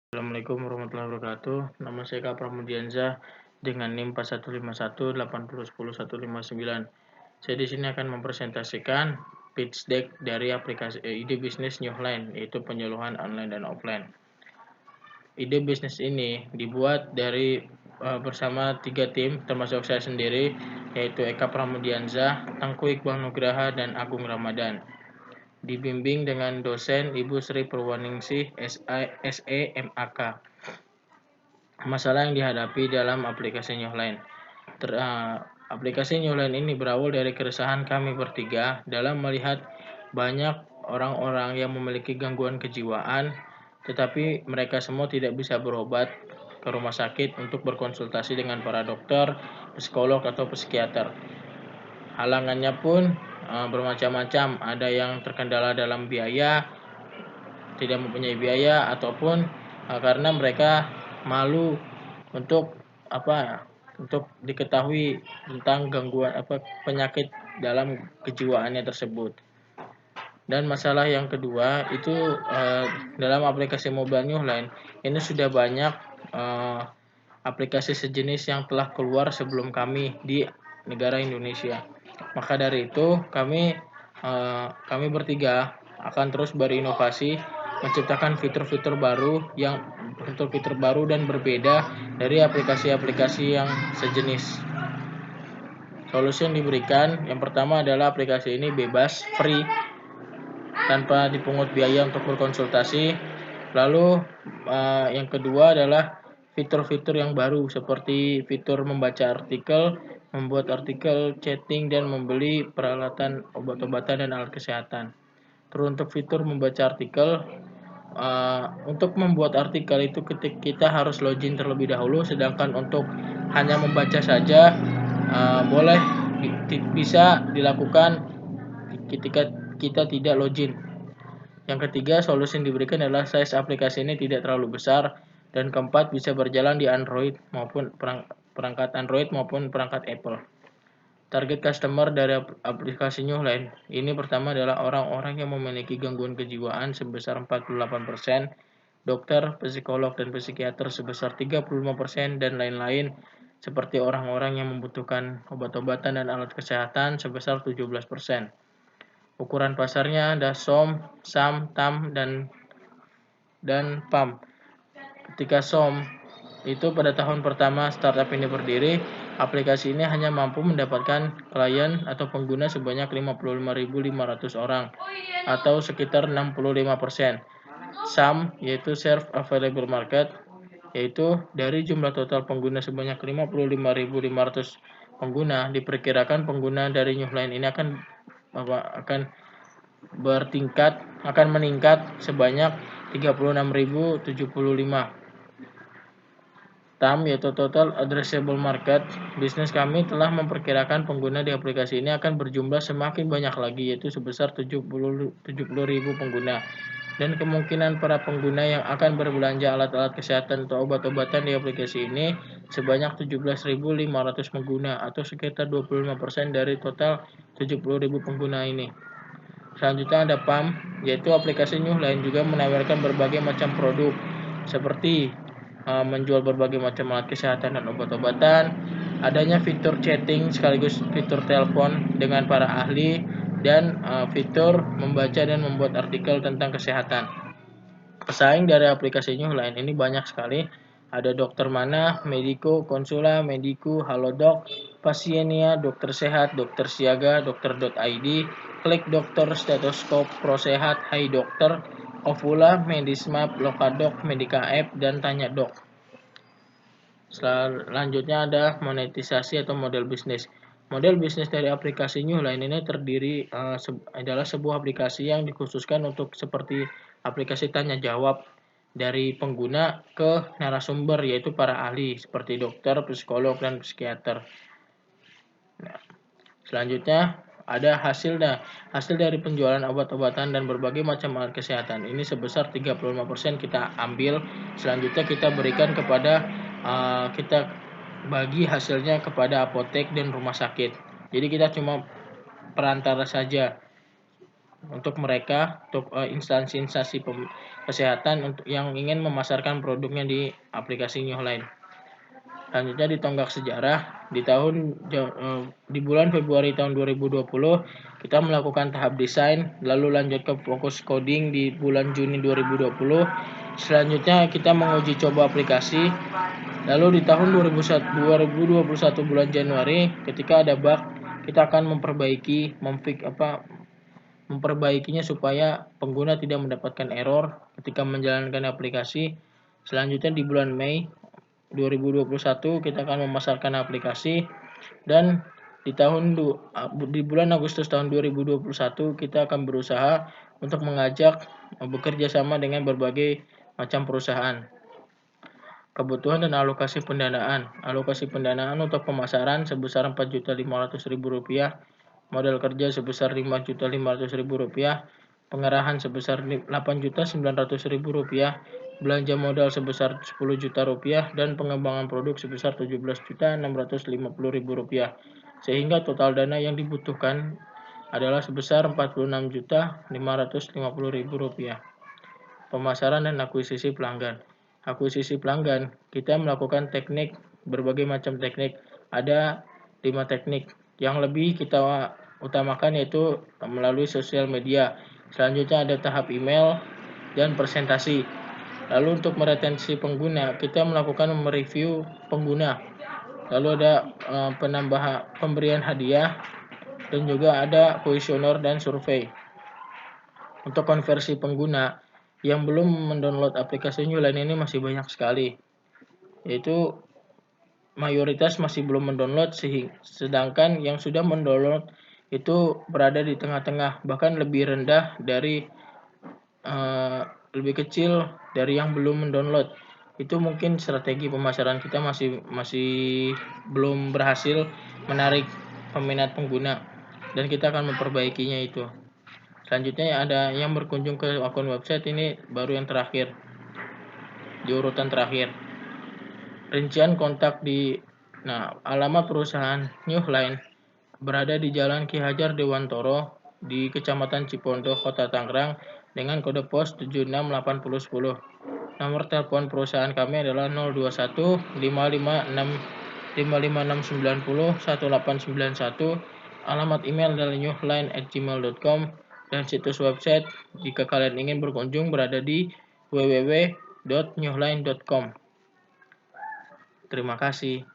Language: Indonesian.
Assalamualaikum warahmatullahi wabarakatuh. Nama saya Kak Pramudianza dengan NIM 415180101059. Saya di sini akan mempresentasikan pitch deck dari aplikasi ide bisnis Newline, yaitu penyuluhan online dan offline. Ide bisnis ini dibuat dari bersama 3 tim, termasuk saya sendiri, yaitu Eka Pramudianza, Tengku Iqbal Nugraha, dan Agung Ramadan. Dibimbing dengan dosen Ibu Sri Purwaningsih SEMAK. Masalah yang dihadapi dalam aplikasi Newline. Aplikasi Newline ini berawal dari keresahan kami bertiga dalam melihat banyak orang-orang yang memiliki gangguan kejiwaan, tetapi mereka semua tidak bisa berobat ke rumah sakit untuk berkonsultasi dengan para dokter, psikolog, atau psikiater. Halangannya pun bermacam-macam, ada yang terkendala dalam biaya, tidak mempunyai biaya, ataupun karena mereka malu untuk diketahui tentang gangguan penyakit dalam kejiwaannya tersebut. Dan masalah yang kedua itu dalam aplikasi mobile Newline ini sudah banyak aplikasi sejenis yang telah keluar sebelum kami di negara Indonesia. Maka dari itu kami bertiga akan terus berinovasi, menciptakan fitur-fitur baru dan berbeda dari aplikasi-aplikasi yang sejenis. Solusi yang diberikan yang pertama adalah aplikasi ini bebas, free, tanpa dipungut biaya untuk berkonsultasi. Lalu yang kedua adalah fitur-fitur yang baru seperti fitur membaca artikel, membuat artikel, chatting, dan membeli peralatan obat-obatan dan alat kesehatan. Teruntuk fitur membaca artikel, untuk membuat artikel itu kita harus login terlebih dahulu, sedangkan untuk hanya membaca saja bisa dilakukan ketika kita tidak login. Yang ketiga, solusi yang diberikan adalah size aplikasi ini tidak terlalu besar, dan keempat, bisa berjalan di Android maupun perangkat Android maupun perangkat Apple. Target customer dari aplikasi Newline ini pertama adalah orang-orang yang memiliki gangguan kejiwaan sebesar 48%, dokter, psikolog, dan psikiater sebesar 35%, dan lain-lain seperti orang-orang yang membutuhkan obat-obatan dan alat kesehatan sebesar 17%. Ukuran pasarnya ada SOM, SAM, TAM, dan PAM. Ketika SOM itu pada tahun pertama startup ini berdiri, aplikasi ini hanya mampu mendapatkan klien atau pengguna sebanyak 55.500 orang atau sekitar 65%. SAM yaitu Serve Available Market, yaitu dari jumlah total pengguna sebanyak 55.500 pengguna, diperkirakan pengguna dari Newline ini akan meningkat sebanyak 36.075. TAM yaitu Total Addressable Market. Bisnis kami telah memperkirakan pengguna di aplikasi ini akan berjumlah semakin banyak lagi, yaitu sebesar 70.000 pengguna. Dan kemungkinan para pengguna yang akan berbelanja alat-alat kesehatan atau obat-obatan di aplikasi ini sebanyak 17.500 pengguna atau sekitar 25% dari total 70.000 pengguna ini. Selanjutnya ada PAM, yaitu aplikasi Newline juga menawarkan berbagai macam produk seperti menjual berbagai macam alat kesehatan dan obat-obatan, adanya fitur chatting sekaligus fitur telepon dengan para ahli, dan fitur membaca dan membuat artikel tentang kesehatan. Pesaing dari aplikasi Newline ini banyak sekali. Ada Dokter Mana, Mediko, Konsula, Mediku, Halodoc, Pasienia, Dokter Sehat, Dokter Siaga, Dokter.id, Klik Dokter, Stetoskop, Prosehat, Hai Dokter, Ovula, Medismap, Lokadoc, Medika App, dan Tanya Dok. Selanjutnya ada monetisasi atau model bisnis. Model bisnis dari aplikasi Newline ini terdiri adalah sebuah aplikasi yang dikhususkan untuk seperti aplikasi tanya jawab dari pengguna ke narasumber, yaitu para ahli seperti dokter, psikolog, dan psikiater. Selanjutnya ada hasil dari penjualan obat-obatan dan berbagai macam alat kesehatan. Ini sebesar 35% kita ambil. Selanjutnya kita berikan kepada kita bagi hasilnya kepada apotek dan rumah sakit. Jadi kita cuma perantara saja. untuk mereka, untuk instansi-instansi kesehatan untuk yang ingin memasarkan produknya di aplikasi Newline. Selanjutnya di tonggak sejarah, di bulan Februari tahun 2020 kita melakukan tahap desain, lalu lanjut ke fokus coding di bulan Juni 2020. Selanjutnya kita menguji coba aplikasi. Lalu di tahun 2021 bulan Januari, ketika ada bug, kita akan memperbaikinya supaya pengguna tidak mendapatkan error ketika menjalankan aplikasi. Selanjutnya di bulan Mei 2021 kita akan memasarkan aplikasi, dan di bulan Agustus tahun 2021 kita akan berusaha untuk mengajak bekerja sama dengan berbagai macam perusahaan. Kebutuhan dan alokasi pendanaan. Alokasi pendanaan untuk pemasaran sebesar Rp4.500.000, modal kerja sebesar Rp5.500.000, pengerahan sebesar Rp8.900.000, belanja modal sebesar Rp10 juta, dan pengembangan produk sebesar Rp17.650.000. Sehingga total dana yang dibutuhkan adalah sebesar Rp46.550.000. Pemasaran dan akuisisi pelanggan. Akuisisi pelanggan, kita melakukan berbagai macam teknik. Ada 5 teknik. Yang lebih kita utamakan yaitu melalui sosial media. Selanjutnya ada tahap email dan presentasi. Lalu untuk meretensi pengguna, kita melakukan mereview pengguna. Lalu ada pemberian hadiah, dan juga ada kuesioner dan survei. Untuk konversi pengguna yang belum mendownload aplikasi Newline ini masih banyak sekali, yaitu mayoritas masih belum mendownload, sedangkan yang sudah mendownload itu berada di tengah-tengah, bahkan lebih kecil dari yang belum mendownload. Itu mungkin strategi pemasaran kita masih belum berhasil menarik peminat pengguna, dan kita akan memperbaikinya itu. Selanjutnya ada yang berkunjung ke akun website, ini baru yang terakhir, di urutan terakhir. Rincian kontak alamat perusahaan Newline berada di Jalan Ki Hajar Dewantoro di Kecamatan Cipondo, Kota Tangerang dengan kode pos 768010. Nomor telepon perusahaan kami adalah 021 556 55690 1891. Alamat email adalah newline@gmail.com, dan situs website jika kalian ingin berkunjung berada di www.newline.com. Terima kasih.